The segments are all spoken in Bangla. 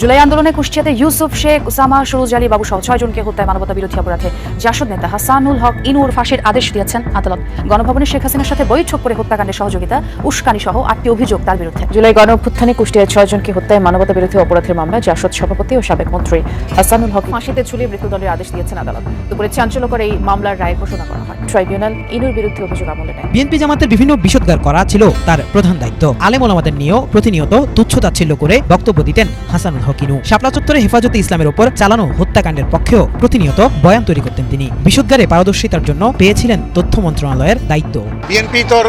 জুলাই আন্দোলনে কুষ্টিয়াতে ইউসুফ শেখ, উসামা, সুরুজ আলী বাবু সহ 6 জনকে হত্যায় মানবতা বিরোধী অপরাধে জাসদ নেতা হাসানুল হক ইনুর ফাঁসির আদেশ দিয়েছেন আদালত। গণভবনে শেখ হাসিনার সাথে বৈঠক করে হত্যাকাণ্ডে সহযোগিতা, উস্কানি সহ 8টি অভিযোগ তার বিরুদ্ধে। জুলাই গণ অভ্যুত্থানে কুষ্টিয়ায় 6 জনকে হত্যায় মানবতা বিরোধী অপরাধের মামলায় জাসদ সভাপতি ও সাবেক মন্ত্রী হাসানুল হক ফাঁসিতে ঝুলিয়ে মৃত্যুদণ্ডের আদেশ দিয়েছেন আদালত। দুপুরে চাঞ্চল্যকর এই মামলার রায় ঘোষণা করা হয়। ট্রাইব্যুনাল ইনুর বিরুদ্ধে অভিযোগ আমলে নেয়। বিএনপি জামাতের বিভিন্ন বিষোদ্গার করা ছিল তার প্রধান দায়িত্ব। আলেম ওলামাদের নিয়েও প্রতিনিয়ত তুচ্ছতাচ্ছিল্য করে বক্তব্য দিতেন হাসানুল হক ইনু। শাপলা চত্বরে হেফাজতে ইসলামের ওপর চালানো হত্যাকাণ্ডের পক্ষেও প্রতিনিয়ত বয়ান তৈরি করতেন তিনি। বিষোদ্গারে পারদর্শিতার জন্য পেয়েছিলেন তথ্য মন্ত্রণালয়ের দায়িত্ব। বিএনপি তোর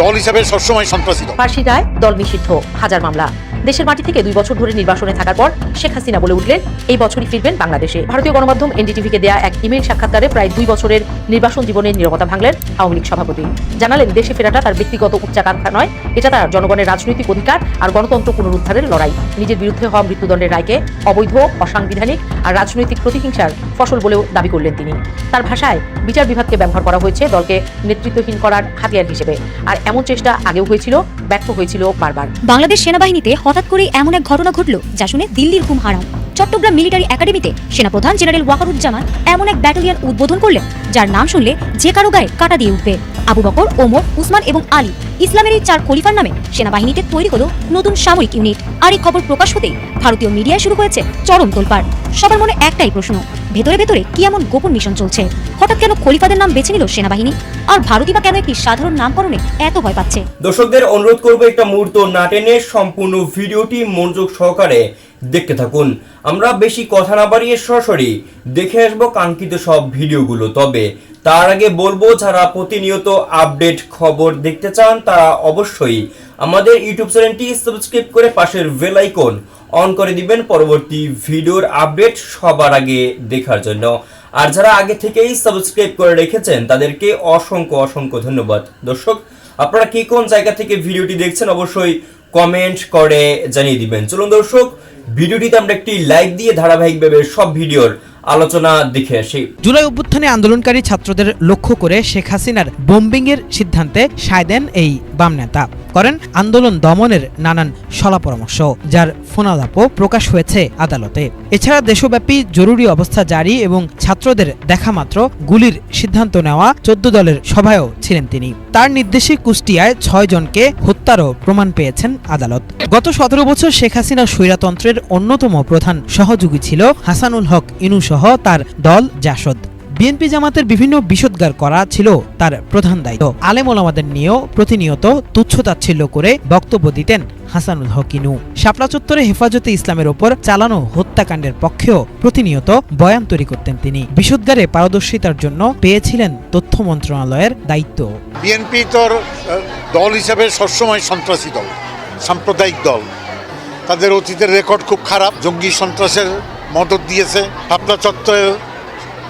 দল হিসেবে সবসময় সন্ত্রাসী দল। ফাঁসি রায় দল নিষিদ্ধ, হাজার মামলা। দেশের মাটি থেকে 2 বছর ধরে নির্বাসনে থাকার পর শেখ হাসিনা বলে উঠলেন এই বছরই ফিরবেন বাংলাদেশে। ভারতীয় গণমাধ্যম এনডিটিভিকে দেয়া এক ইমেইল সাক্ষাৎকারে প্রায় 2 বছরের নির্বাসন জীবনের নীরবতা ভাঙলেন আওয়ামী লীগ সভাপতি। জানালেন দেশে ফেরাটা তার ব্যক্তিগত উচ্চাকাঙ্ক্ষা নয়, এটা তার জনগণের রাজনৈতিক অধিকার আর গণতন্ত্র পুনরুদ্ধারের লড়াই। নিজের বিরুদ্ধে হওয়া মৃত্যুদণ্ডের রায়কে অবৈধ, অসাংবিধানিক আর রাজনৈতিক প্রতিহিংসার ফসল বলেও দাবি করলেন তিনি। তার ভাষায় বিচার বিভাগকে ব্যবহার করা হয়েছে দলকে নেতৃত্বহীন করার হাতিয়ার হিসেবে। আর এমন চেষ্টা আগেও হয়েছিল, ব্যর্থ হয়েছিল বারবার। বাংলাদেশ সেনাবাহিনীতে হঠাৎ করে এমন এক ঘটনা ঘটল যা শুনে দিল্লির ঘুম হারাম। চট্টগ্রাম মিলিটারি একাডেমিতে সেনাপ্রধান জেনারেল ওয়াকারুজ্জামান এমন এক ব্যাটালিয়ন উদ্বোধন করলেন যার নাম শুনলে যে কারো গায়ে কাঁটা দিয়ে উঠবে। আবু বকর, ওমর, উসমান এবং আলী, ইসলামের এই 4 খলিফার নামে সেনাবাহিনীতে তৈরি হলো নতুন সামরিক ইউনিট। আর এই খবর প্রকাশ হতেই ভারতীয় মিডিয়ায় শুরু হয়েছে চরম তোলপাড়। সবার মনে একটাই প্রশ্ন, ভেতরে ভেতরে কি এমন গোপন মিশন চলছে? হঠাৎ কেন খলিফাদের নাম বেছে নিল সেনাবাহিনী? আর ভারতই বা কেন একটি সাধারণ নামকরণে এত ভয় পাচ্ছে? দর্শকদের অনুরোধ করবো একটা মুহূর্ত না টেনে সম্পূর্ণ ভিডিওটি মনোযোগ সহকারে দেখতে থাকুন। আমরা বেশি কথা না বাড়িয়ে সরাসরি দেখে আসবো কাঙ্ক্ষিত সব ভিডিওগুলো। তবে তার আগে বলবো, যারা প্রতিনিয়ত আপডেট খবর দেখতে চান তারা অবশ্যই আমাদের ইউটিউব চ্যানেলটি সাবস্ক্রাইব করে পাশের বেল আইকন অন করে দিবেন পরবর্তী ভিডিওর আপডেট সবার আগে দেখার জন্য। আর যারা আগে থেকেই সাবস্ক্রাইব করে রেখেছেন তাদেরকে অসংখ্য অসংখ্য ধন্যবাদ। দর্শক, আপনারা কি কোন জায়গা থেকে ভিডিওটি দেখছেন অবশ্যই কমেন্ট করে জানিয়ে দিবেন। চলুন দর্শক, ভিডিওটিতে আমরা একটি লাইক দিয়ে ধারাবাহিকভাবে সব ভিডিওর আলোচনা দেখে আসি। জুলাই অভ্যুত্থানে আন্দোলনকারী ছাত্রদের লক্ষ্য করে শেখ হাসিনার বোম্বিং এর সিদ্ধান্তে সায় দেন এই বাম নেতা। করেন আন্দোলন দমনের নানান সলা পরামর্শ, যার ফোনালাপও প্রকাশ হয়েছে আদালতে। এছাড়া দেশব্যাপী জরুরি অবস্থা জারি এবং ছাত্রদের দেখা মাত্র গুলির সিদ্ধান্ত নেওয়া 14 দলের সভায়ও ছিলেন তিনি। তার নির্দেশে কুষ্টিয়ায় 6 জনকে হত্যারও প্রমাণ পেয়েছেন আদালত। গত 17 বছর শেখ হাসিনার স্বৈরতন্ত্রের অন্যতম প্রধান সহযোগী ছিল হাসানুল হক ইনু সহ তার দল জাসদ। বিএনপি জামাতের বিভিন্ন বিষোদ্গার করা ছিল তার প্রধান দায়িত্ব। আলেম ওলামাদের নিয়েও প্রতিনিয়ত তুচ্ছতাচ্ছিল্য করে বক্তব্য দিতেন হাসানুল হক ইনু। শাপলা চত্বরে হেফাজতে ইসলামের ওপর চালানো হত্যাকাণ্ডের পক্ষেও প্রতিনিয়ত বয়ান তৈরি করতেন তিনি। বিষোদ্গারে পারদর্শিতার জন্য পেয়েছিলেন তথ্য মন্ত্রণালয়ের দায়িত্ব। বিএনপি তোর দল হিসেবে সবসময় সন্ত্রাসী দল, সাম্প্রদায়িক দল। তাদের অতীতের রেকর্ড খুব খারাপ। জঙ্গি সন্ত্রাসের মদত দিয়েছে, শাপলা চত্বরে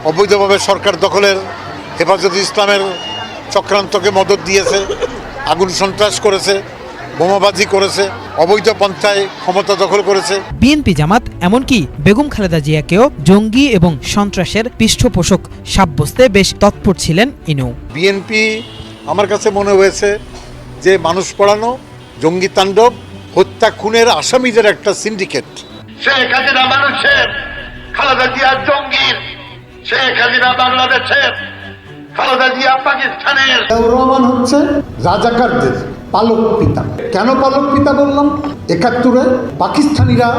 অবৈধভাবে সরকার দখলের, হেফাজতে ইসলামের চক্রান্তকে মদত দিয়েছে, আগুন সন্ত্রাস করেছে, বোমাবাজি করেছে, অবৈধ পন্থায় ক্ষমতা দখল করেছে। বিএনপি জামাত এমনকি বেগম খালেদা জিয়াকেও জঙ্গি এবং সন্ত্রাসের পৃষ্ঠপোষক সাব্যস্তে বেশ তৎপর ছিলেন ইনু। বিএনপি আমার কাছে মনে হয়েছে যে মানুষ পড়ানো, জঙ্গি তাণ্ডব, হত্যা খুনের আসামিদের একটা সিন্ডিকেট। শেখ হাসিনা মানুষের, খালেদা জিয়া জঙ্গির, শেখ হাসিনা বাংলাদেশের, খালেদা জিয়া পাকিস্তানের। রহমান হচ্ছে রাজাকারদের পালক পিতা। কেন পালক পিতা বললাম? 71-এ পাকিস্তানিরা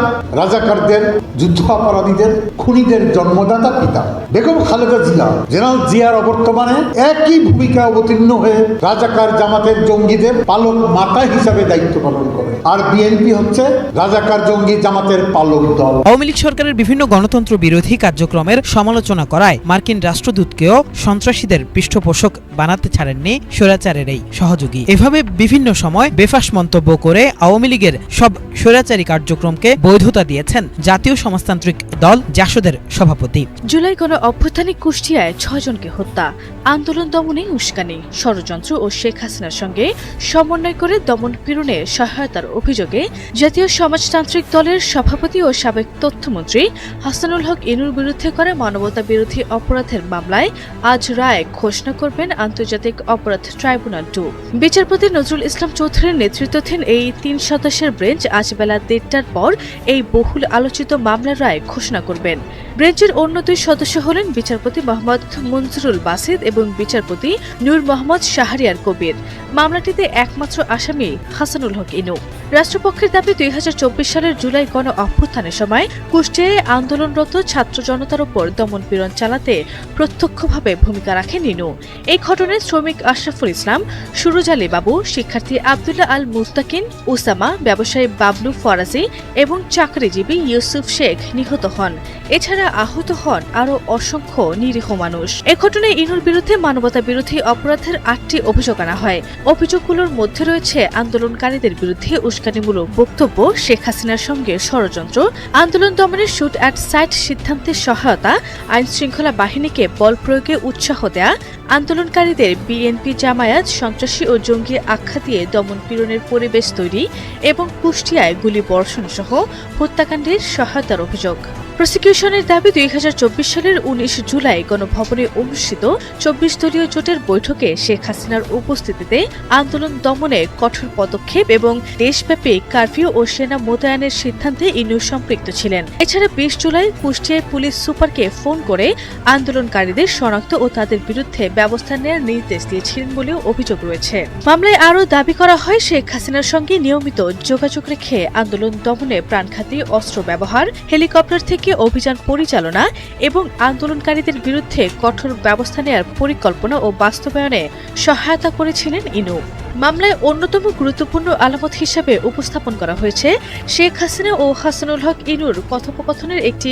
রাজাকারদের, যুদ্ধ অপরাধীদের, খুনিদের জন্মদাতা পিতা। বেগম খালেদা জিয়া, জেনারেল জিয়ার অবর্তমানে একই ভূমিকা অবতীর্ণ হয়ে রাজাকার জামাতের জঙ্গিদের পালক মাতা হিসাবে দায়িত্ব পালন করে। আর বিএনপি হচ্ছে রাজাকার জঙ্গি জামাতের পালক দল। আওয়ামী লীগ সরকারের বিভিন্ন গণতন্ত্র বিরোধী কার্যক্রমের সমালোচনা করায় মার্কিন রাষ্ট্রদূতকেও সন্ত্রাসীদের পৃষ্ঠপোষক বানাতে ছাড়েননি স্বৈরাচারের এই সহযোগী। এভাবে বিভিন্ন সময় বেফাঁস মন্তব্য করে আওয়ামী লীগের সব স্বৈরাচারী কার্যক্রমকে বৈধতা দিয়েছেন জাতীয় সমাজতান্ত্রিক দল জাসদের সভাপতি। জুলাই গণ অভ্যুত্থানে কুষ্টিয়ায় 6 জনকে হত্যা, আন্দোলন দমনে উস্কানি, ষড়যন্ত্র ও শেখ হাসিনার সঙ্গে সমন্বয় করে দমন পীড়নে সহায়তার অভিযোগে জাতীয় সমাজতান্ত্রিক দলের সভাপতি ও সাবেক তথ্যমন্ত্রী হাসানুল হক ইনুর বিরুদ্ধে করা মানবতা বিরোধী অপরাধের মামলায় আজ রায় ঘোষণা করবেন আন্তর্জাতিক অপরাধ ট্রাইব্যুনাল 2। বিচারপতি নজরুল ইসলাম চৌধুরীর নেতৃত্বাধীন এই 3 সদস্যের বেঞ্চ বেঞ্চ আজ বেলা 1:30টার পর এই বহুল আলোচিত মামলার রায় ঘোষণা করবেন। বেঞ্চের অন্য দুই সদস্য হলেন বিচারপতি মোহাম্মদ মনজুরুল বাসিদ এবং বিচারপতি নূর মোহাম্মদ শাহরিয়ার কবির। মামলাটিতে একমাত্র আসামি হাসানুল হক ইনু। রাষ্ট্রপক্ষের দাবি 2024 সালের জুলাই গণ অভ্যুত্থানের সময় কুষ্টিয়ায় আন্দোলনরত ছাত্র জনতার উপর দমনপীড়ন চালাতে প্রত্যক্ষভাবে ভূমিকা রাখেন ইনু। এই ঘটনায় শ্রমিক আশরাফুল ইসলাম, সুরুজ আলী বাবু, শিক্ষার্থী আব্দুল্লাহ আল মুস্তাকিন, উসামা, ব্যবসায়ী বাবলু ফরাজি এবং চাকরিজীবী ইউসুফ শেখ নিহত হন। এছাড়া আহত হন আরও অসংখ্য নিরীহ মানুষ। এ ঘটনায় ইনুর বিরুদ্ধে মানবতা বিরোধী অপরাধের 8টি অভিযোগ আনা হয়। অভিযোগগুলোর মধ্যে রয়েছে আন্দোলনকারীদের বিরুদ্ধে উস্কানিমূলক বক্তব্য, শেখ হাসিনার সঙ্গে ষড়যন্ত্র, আন্দোলন দমনের শুট অ্যাট সাইট সিদ্ধান্তের সহায়তা, আইন শৃঙ্খলা বাহিনীকে বল প্রয়োগে উৎসাহ দেয়া, আন্দোলনকারীদের বিএনপি জামায়াত সন্ত্রাসী ও জঙ্গি আখ্যা দিয়ে দমন পীড়নের পরিবেশ তৈরি এবং কুষ্টিয়ায় গুলি বর্ষণ সহ হত্যাকাণ্ডের সহায়তার অভিযোগ। প্রসিকিউশনের দাবি 2024 সালের 19 জুলাই গণভবনে অনুষ্ঠিত 24 দলীয় জোটের বৈঠকে শেখ হাসিনার উপস্থিতিতে আন্দোলন দমনে কঠোর পদক্ষেপ এবং দেশব্যাপী কারফিউ ও সেনা মোতায়েনের সিদ্ধান্তে ইনু সম্পৃক্ত ছিলেন। এছাড়া 20 জুলাই কুষ্টিয়ায় পুলিশ সুপারকে ফোন করে আন্দোলনকারীদের শনাক্ত ও তাদের বিরুদ্ধে ব্যবস্থা নেওয়ার নির্দেশ দিয়েছিলেন বলেও অভিযোগ রয়েছে। মামলায় আরও দাবি করা হয় শেখ হাসিনার সঙ্গে নিয়মিত যোগাযোগ রেখে আন্দোলন দমনে প্রাণঘাতী অস্ত্র ব্যবহার, হেলিকপ্টার থেকে অভিযান পরিচালনা এবং আন্দোলনকারীদের বিরুদ্ধে কঠোর ব্যবস্থা নেওয়ার পরিকল্পনা ও বাস্তবায়নে সহায়তা করেছিলেন ইনু। মামলায় অন্যতম গুরুত্বপূর্ণ আলামত হিসেবে উপস্থাপন করা হয়েছে শেখ হাসিনা ও হাসানুল হক ইনুর কথোপকথনের একটি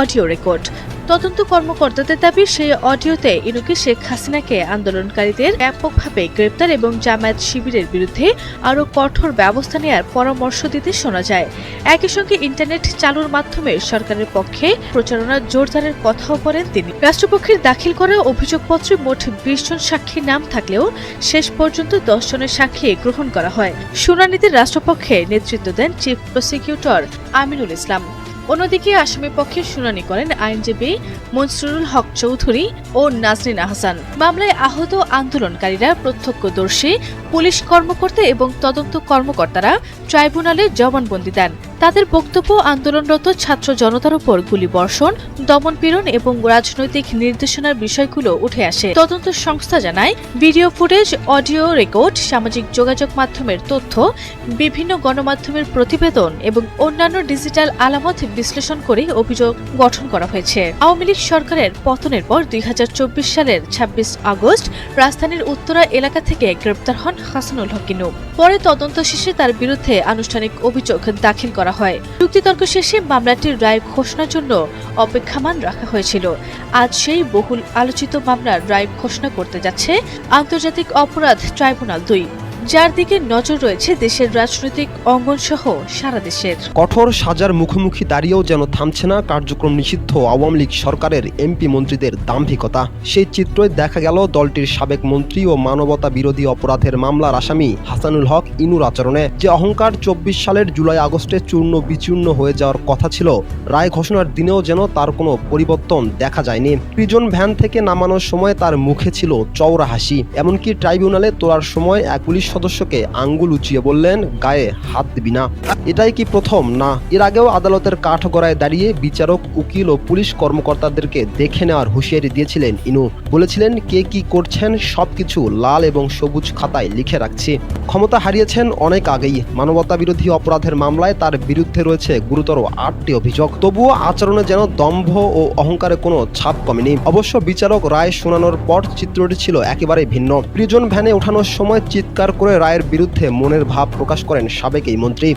অডিও রেকর্ড। তদন্ত কর্মকর্তাদের দাবি, সেই অডিওতে ইনুকে শেখ হাসিনাকে আন্দোলনকারীদের ব্যাপকভাবে গ্রেপ্তার এবং জামায়াত শিবিরের বিরুদ্ধে আরও কঠোর ব্যবস্থা নেওয়ার পরামর্শ দিতে শোনা যায়। একই সঙ্গে ইন্টারনেট চালুর মাধ্যমে সরকারের পক্ষে প্রচারণা জোরদারের কথাও বলেন তিনি। রাষ্ট্রপক্ষের দাখিল করা অভিযোগপত্রে মোট 20 জন সাক্ষীর নাম থাকলেও শেষ পর্যন্ত 10 জনের সাক্ষী গ্রহণ করা হয়। শুনানিতে রাষ্ট্রপক্ষে নেতৃত্ব দেন চিফ প্রসিকিউটর আমিনুল ইসলাম। অন্যদিকে আসামি পক্ষে শুনানি করেন আইনজীবী মনসুরুল হক চৌধুরী ও নাজনীন আহসান। মামলায় আহত আন্দোলনকারীরা, প্রত্যক্ষদর্শী, পুলিশ কর্মকর্তা এবং তদন্ত কর্মকর্তারা ট্রাইব্যুনালে জবানবন্দি দেন। তাদের বক্তব্য, আন্দোলনরত ছাত্র জনতার উপর গুলিবর্ষণ, দমনপীড়ন এবং রাজনৈতিক নির্দেশনার বিষয়গুলো উঠে আসে। তদন্ত সংস্থা জানায়, ভিডিও ফুটেজ, অডিও রেকর্ড, সামাজিক যোগাযোগ মাধ্যমের তথ্য, বিভিন্ন গণমাধ্যমের প্রতিবেদন এবং অন্যান্য ডিজিটাল আলামত বিশ্লেষণ করে অভিযোগ গঠন করা হয়েছে। আওয়ামী লীগ সরকারের পতনের পর 2024 সালের 26 আগস্ট রাজধানীর উত্তরা এলাকা থেকে গ্রেপ্তার হন হাসানুল হক ইনু। পরে তদন্ত শেষে তার বিরুদ্ধে আনুষ্ঠানিক অভিযোগ দাখিল করা হয়। যুক্তিতর্ক শেষে মামলাটির রায় ঘোষণার জন্য অপেক্ষমাণ রাখা হয়েছিল। আজ সেই বহুল আলোচিত মামলার রায় ঘোষণা করতে যাচ্ছে আন্তর্জাতিক অপরাধ ট্রাইব্যুনাল 2, যার দিকে নজর রয়েছে দেশের রাজনৈতিক অঙ্গন সহ সারা দেশের। কঠোর সাজার মুখোমুখি দাঁড়িয়েও যেন থামছে না কার্যক্রম নিষিদ্ধ আওয়ামী লীগ সরকারের এমপি মন্ত্রীদের দাম্ভিকতা। সেই চিত্রই দেখা গেল দলটির সাবেক মন্ত্রী ও মানবতা বিরোধী অপরাধের মামলার আসামি হাসানুল হক ইনুর আচরণে। যে অহংকার 24 সালের জুলাই আগস্টে চূর্ণ বিচূর্ণ হয়ে যাওয়ার কথা ছিল, রায় ঘোষণার দিনেও যেন তার কোনো পরিবর্তন দেখা যায়নি। প্রিজন ভ্যান থেকে নামানোর সময় তার মুখে ছিল চওড়া হাসি। এমনকি ট্রাইব্যুনালে তোলার সময় এক পুলিশ সদস্যকে আঙ্গুল উঁচিয়ে বললেন, গায়ে হাত দিবি না। এটাই কি প্রথম? না, এর আগেও আদালতের কাঠগড়ায় দাঁড়িয়ে বিচারক, উকিল ও পুলিশ কর্মকর্তাদেরকে দেখে নেওয়ার হুঁশিয়ারি দিয়েছিলেন ইনু। বলেছিলেন, কে কি করছেন সবকিছু লাল এবং সবুজ খাতায় লিখে রাখছি। ক্ষমতা হারিয়েছেন অনেক আগেই। মানবতা বিরোধী অপরাধের মামলায় তার বিরুদ্ধে রয়েছে গুরুতর 8টি অভিযোগ। তবুও আচরণে যেন দম্ভ ও অহংকারে কোনো ছাপ কমেনি। অবশ্য বিচারক রায় শোনানোর পর চিত্রটি ছিল একেবারে ভিন্ন। প্রিজন ভ্যানে ওঠানোর সময় চিৎকার করে রায়ের বিরুদ্ধে মনের ভাব প্রকাশ করেন সাবেক এই মন্ত্রী।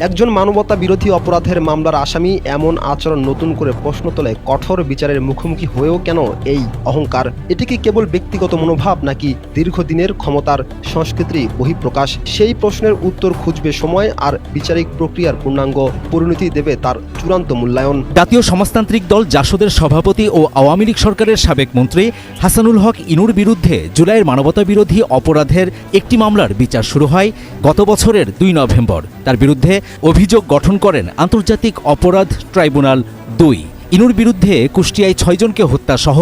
একজন মানবতা বিরোধী অপরাধের মামলার আসামি এমন আচরণ নতুন করে প্রশ্ন তোলে, কঠোর বিচারের মুখোমুখি হয়েও কেন এই অহংকার? এটি কি কেবল ব্যক্তিগত মনোভাব নাকি দীর্ঘদিনের ক্ষমতার সংস্কৃতির বহিঃপ্রকাশ? সেই প্রশ্নের উত্তর খুঁজবে সময়, আর বিচারিক প্রক্রিয়ার পূর্ণাঙ্গ পরিণতি দেবে তার চূড়ান্ত মূল্যায়ন। জাতীয় সমাজতান্ত্রিক দল জাসদের সভাপতি ও আওয়ামী লীগ সরকারের সাবেক মন্ত্রী হাসানুল হক ইনুর বিরুদ্ধে জুলাইয়ের মানবতা বিরোধী অপরাধের একটি মামলার বিচার শুরু হয় গত বছরের 2 নভেম্বর। তার বিরুদ্ধে অভিযোগ গঠন করেন আন্তর্জাতিক অপরাধ ট্রাইব্যুনাল 2। ইনুর বিরুদ্ধে কুষ্টিয়ায় 6 জনকে হত্যা সহ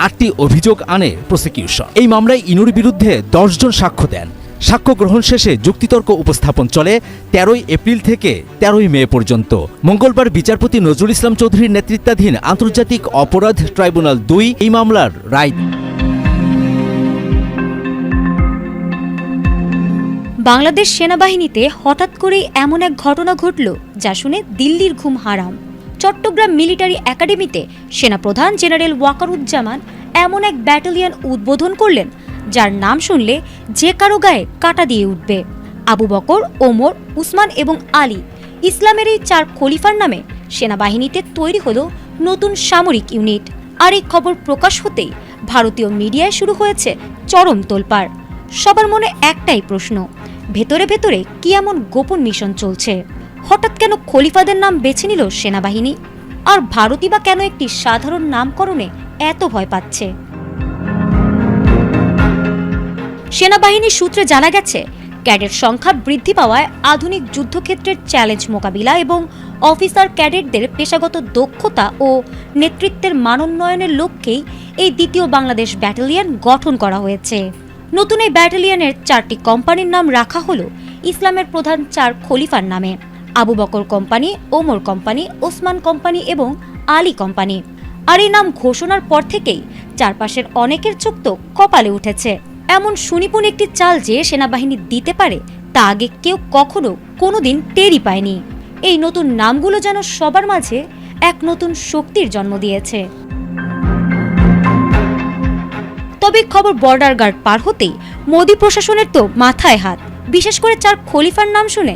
8টি অভিযোগ আনে প্রসিকিউশন। এই মামলায় ইনুর বিরুদ্ধে 10 জন সাক্ষ্য দেন। সাক্ষ্য গ্রহণ শেষে যুক্তিতর্ক উপস্থাপন চলে 13 এপ্রিল থেকে 13 মে পর্যন্ত। মঙ্গলবার বিচারপতি নজরুল ইসলাম চৌধুরীর নেতৃত্বাধীন আন্তর্জাতিক অপরাধ ট্রাইব্যুনাল 2 এই মামলার রায়। বাংলাদেশ সেনাবাহিনীতে হঠাৎ করেই এমন এক ঘটনা ঘটল যা শুনে দিল্লির ঘুম হারাম। চট্টগ্রাম মিলিটারি একাডেমিতে সেনাপ্রধান জেনারেল ওয়াকারুজ্জামান এমন এক ব্যাটালিয়ন উদ্বোধন করলেন যার নাম শুনলে যে কারো গায়ে কাঁটা দিয়ে উঠবে। আবু বকর, ওমর, উসমান এবং আলী ইসলামের এই 4 খলিফার নামে সেনাবাহিনীতে তৈরি হলো নতুন সামরিক ইউনিট। আর এই খবর প্রকাশ হতেই ভারতীয় মিডিয়ায় শুরু হয়েছে চরম তোলপাড়। সবার মনে একটাই প্রশ্ন, ভেতরে ভেতরে কি এমন গোপন মিশন চলছে? হঠাৎ কেন খলিফাদের নাম বেছে নিল সেনাবাহিনী? আর ভারতই বা কেন একটি সাধারণ নামকরণে এত ভয় পাচ্ছে? সেনাবাহিনীর সূত্রে জানা গেছে, ক্যাডেট সংখ্যা বৃদ্ধি পাওয়ায় আধুনিক যুদ্ধক্ষেত্রের চ্যালেঞ্জ মোকাবিলা এবং অফিসার ক্যাডেটদের পেশাগত দক্ষতা ও নেতৃত্বের মানোন্নয়নের লক্ষ্যেই এই দ্বিতীয় বাংলাদেশ ব্যাটালিয়ন গঠন করা হয়েছে। নতুন এই ব্যাটালিয়নের 4টি কোম্পানির নাম রাখা হলো ইসলামের প্রধান 4 খলিফার নামে: Abu Bakr company, Omar company, Osman company এবং আলী কোম্পানি। আর এই নাম ঘোষণার পর থেকেই চারপাশের অনেকের চোখ তো কপালে উঠেছে। এমন সুনিপুণ একটি চাল যে সেনাবাহিনী দিতে পারে তা আগে কেউ কখনো কোনোদিন টেরই পায়নি। এই নতুন নামগুলো যেন সবার মাঝে এক নতুন শক্তির জন্ম দিয়েছে। তবে খবর বর্ডার গার্ড পার হতেই মোদি প্রশাসনের তো মাথায় হাত। বিশেষ করে 4 খলিফার নাম শুনে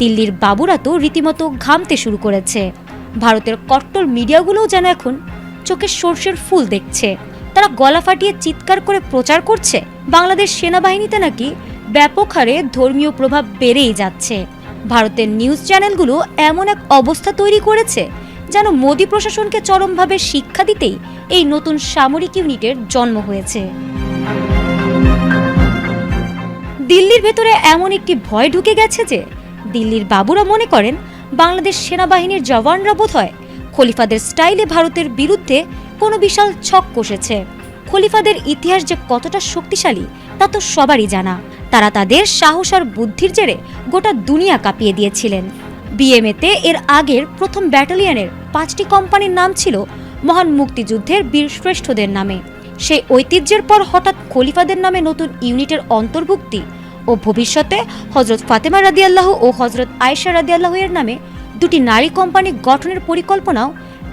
দিল্লির বাবুরা তো রীতিমতো ঘামতে শুরু করেছে। ভারতের কট্টর মিডিয়াগুলোও যেন এখন চোখে সর্ষের ফুল দেখছে। তারা গলা ফাটিয়ে চিৎকার করে প্রচার করছে বাংলাদেশ সেনাবাহিনীতে নাকি ব্যাপক হারে ধর্মীয় প্রভাব বেড়েই যাচ্ছে। ভারতের নিউজ চ্যানেলগুলো এমন এক অবস্থা তৈরি করেছে যেন মোদি প্রশাসনকে চরমভাবে শিক্ষা দিতেই এই নতুন সামরিক ইউনিটের জন্ম হয়েছে। দিল্লির ভেতরে এমন একটি ভয় ঢুকে গেছে যে দিল্লির বাবুরা মনে করেন বাংলাদেশ সেনাবাহিনীর জওয়ানরা বোধহয় খলিফাদের স্টাইলে ভারতের বিরুদ্ধে কোনো বিশাল ছক কষেছে। খলিফাদের ইতিহাস যে কতটা শক্তিশালী তা তো সবারই জানা। তারা তাদের সাহস আর বুদ্ধির জেরে গোটা দুনিয়া কাঁপিয়ে দিয়েছিলেন। বিএমএতে এর আগের প্রথম ব্যাটালিয়নের 5টি কোম্পানির নাম ছিল মহান মুক্তিযুদ্ধের বীর শ্রেষ্ঠদের নামে। সেই ঐতিহ্যের পর হঠাৎ খলিফাদের নামে নতুন ইউনিটের অন্তর্ভুক্তি ও ভবিষ্যতে হযরত ফাতেমা রাদিয়াল্লাহু ও হযরত আয়েশা রাদিয়াল্লাহু এর নামে 2টি নারী কোম্পানি গঠনের পরিকল্পনাও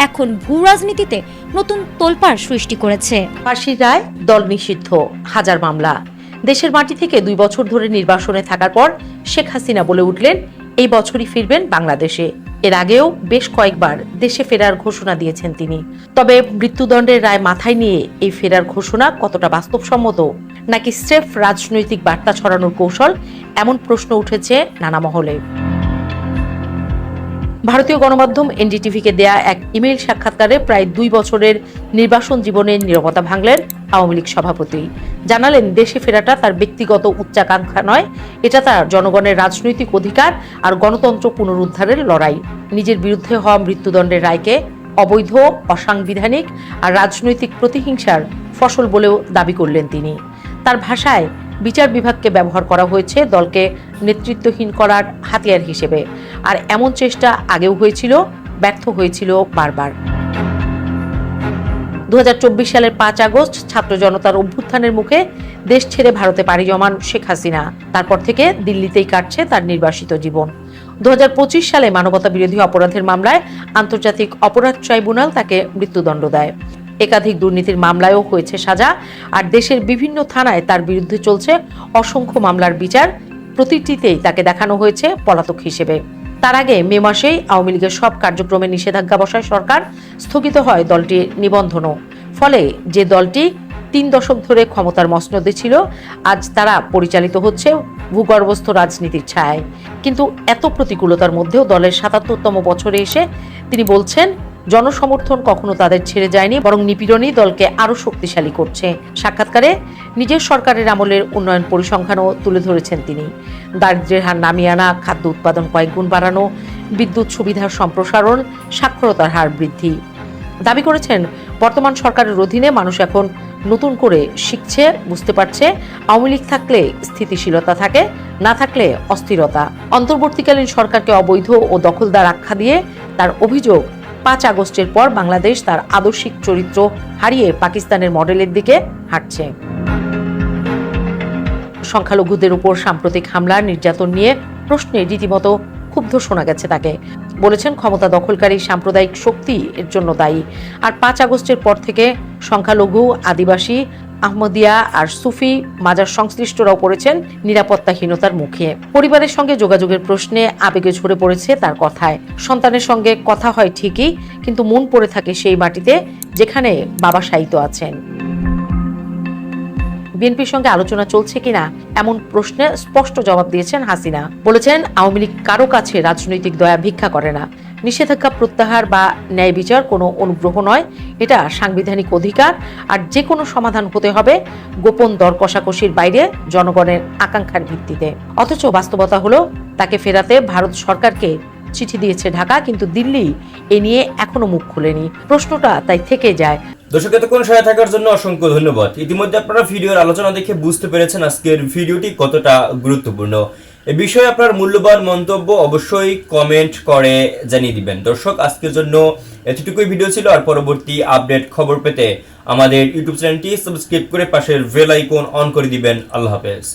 এখন ভূ রাজনীতিতে নতুন তোলপাড় সৃষ্টি করেছে। ফাঁসির রায়, দল নিষিদ্ধ, হাজার মামলা। দেশের মাটি থেকে 2 বছর ধরে নির্বাসনে থাকার পর শেখ হাসিনা বলে উঠলেন এই বছরই ফিরবেন বাংলাদেশে। এর আগেও বেশ কয়েকবার দেশে ফেরার ঘোষণা দিয়েছেন তিনি। তবে মৃত্যুদণ্ডের রায় মাথায় নিয়ে এই ফেরার ঘোষণা কতটা বাস্তবসম্মত, নাকি স্রেফ রাজনৈতিক বার্তা ছড়ানোর কৌশল, এমন প্রশ্ন উঠেছে নানা মহলে। ভারতীয় গণমাধ্যম এনডিটিভিকে দেয়া এক ইমেইল সাক্ষাৎকারে প্রায় 2 বছরের নির্বাসন জীবনের নীরবতা ভাঙলেন আওয়ামী লীগ সভাপতি। জানালেন দেশে ফেরাটা তার ব্যক্তিগত উচ্চাকাঙ্ক্ষা নয়, এটা তার জনগণের রাজনৈতিক অধিকার আর গণতন্ত্র পুনরুদ্ধারের লড়াই। নিজের বিরুদ্ধে হওয়া মৃত্যুদণ্ডের রায়কে অবৈধ, অসাংবিধানিক আর রাজনৈতিক প্রতিহিংসার ফসল বলেও দাবি করলেন তিনি। তার ভাষায় বিচার বিভাগকে ব্যবহার করা হয়েছে দলকে নেতৃত্বহীন করার হাতিয়ার হিসেবে। আর এমন চেষ্টা আগেও হয়েছিল, ব্যর্থ হয়েছিল বারবার। 2024 সালের 5 আগস্ট ছাত্র জনতার অভ্যুত্থানের মুখে দেশ ছেড়ে ভারতে পাড়ি জমান শেখ হাসিনা। তারপর থেকে দিল্লিতেই কাটছে তার নির্বাসিত জীবন। 2025 সালে মানবতা বিরোধী অপরাধের মামলায় আন্তর্জাতিক অপরাধ ট্রাইব্যুনাল তাকে মৃত্যুদণ্ড দেয়। একাধিক দুর্নীতির মামলায়ও হয়েছে সাজা। আর দেশের বিভিন্ন থানায় তার বিরুদ্ধে চলছে অসংখ্য মামলার বিচার। প্রতিটিতেই তাকে দেখানো হয়েছে পলাতক হিসেবে। তার আগে মে মাসেই আওয়ামী লীগের সব কার্যক্রমে নিষেধাজ্ঞা বসায় সরকার। স্থগিত হয় দলটির নিবন্ধনও। ফলে যে দলটি 3 দশক ধরে ক্ষমতার মসনদে ছিল, আজ তারা পরিচালিত হচ্ছে ভূগর্ভস্থ রাজনীতির ছায়ায়। কিন্তু এত প্রতিকূলতার মধ্যেও দলের 77তম বছরে এসে তিনি বলছেন জনসমর্থন কখনো তাদের ছেড়ে যায়নি, বরং নিপীড়নই দলকে আরো শক্তিশালী করছে। সাক্ষাৎকারে নিজের সরকারের আমলের উন্নয়ন পরিসংখ্যানও তুলে ধরেছেন তিনি। দারিদ্র্যের হার নামিয়ে আনা, খাদ্য উৎপাদন কয়েক গুণ বাড়ানো, বিদ্যুৎ সুবিধার সম্প্রসারণ, সাক্ষরতার হার বৃদ্ধি। দাবি করেছেন বর্তমান সরকারের অধীনে মানুষ এখন নতুন করে শিখছে, বুঝতে পারছে আওয়ামী লীগ থাকলে স্থিতিশীলতা থাকে, না থাকলে অস্থিরতা। অন্তর্বর্তীকালীন সরকারকে অবৈধ ও দখলদার আখ্যা দিয়ে তার অভিযোগ 5 আগস্টের পর বাংলাদেশ তার আদর্শিক চরিত্র হারিয়ে পাকিস্তানের মডেলের দিকে হাঁটছে। সংখ্যালঘুদের উপর সাম্প্রতিক হামলা নির্যাতন নিয়ে প্রশ্নে রীতিমতো ক্ষুব্ধ শোনা গেছে তাকে। বলেছেন ক্ষমতা দখলকারী সাম্প্রদায়িক শক্তি এর জন্য দায়ী। আর 5 আগস্টের পর থেকে সংখ্যালঘু, আদিবাসী, আহমদিয়া আর সুফি মাজার সংশ্লিষ্টরাও পড়েছেন নিরাপত্তাহীনতার মুখে। পরিবারের সঙ্গে যোগাযোগের প্রশ্নে আবেগে ঝরে পড়েছে তার কথায়। সন্তানের সঙ্গে কথা হয় ঠিকই, কিন্তু মন পড়ে থাকে সেই মাটিতে যেখানে বাবা শায়িত আছেন। বিএনপির সঙ্গে আলোচনা চলছে কিনা এমন প্রশ্নে স্পষ্ট জবাব দিয়েছেন হাসিনা। বলেছেন আওয়ামী লীগ কারো কাছে রাজনৈতিক দয়া ভিক্ষা করে না। নিষেধাজ্ঞা প্রত্যাহার বা ন্যায় বিচার কোনো অনুগ্রহ নয়, এটা সাংবিধানিক অধিকার। আর যে কোনো সমাধান হতে হবে গোপন দর কষাকষির বাইরে জনগণের আকাঙ্ক্ষার ভিত্তিতে। অথচ বাস্তবতা হলো তাকে ফেরাতে ভারত সরকারকে চিঠি দিয়েছে ঢাকা, কিন্তু দিল্লি এ নিয়ে এখনো মুখ খুলেনি। প্রশ্নটা তাই থেকে যায়। দর্শক, এতক্ষণ সহায় থাকার জন্য অসংখ্য ধন্যবাদ। ইতিমধ্যে আপনারা ভিডিওর আলোচনা দেখে বুঝতে পেরেছেন আজকের ভিডিওটি কতটা গুরুত্বপূর্ণ। এ বিষয়ে আপনার মূল্যবান মন্তব্য অবশ্যই কমেন্ট করে জানিয়ে দিবেন। দর্শক, আজকের জন্য এতটুকুই ভিডিও ছিল। আর পরবর্তী আপডেট খবর পেতে আমাদের ইউটিউব চ্যানেলটি সাবস্ক্রাইব করে পাশের বেল আইকন অন করে দিবেন। আল্লাহ হাফেজ।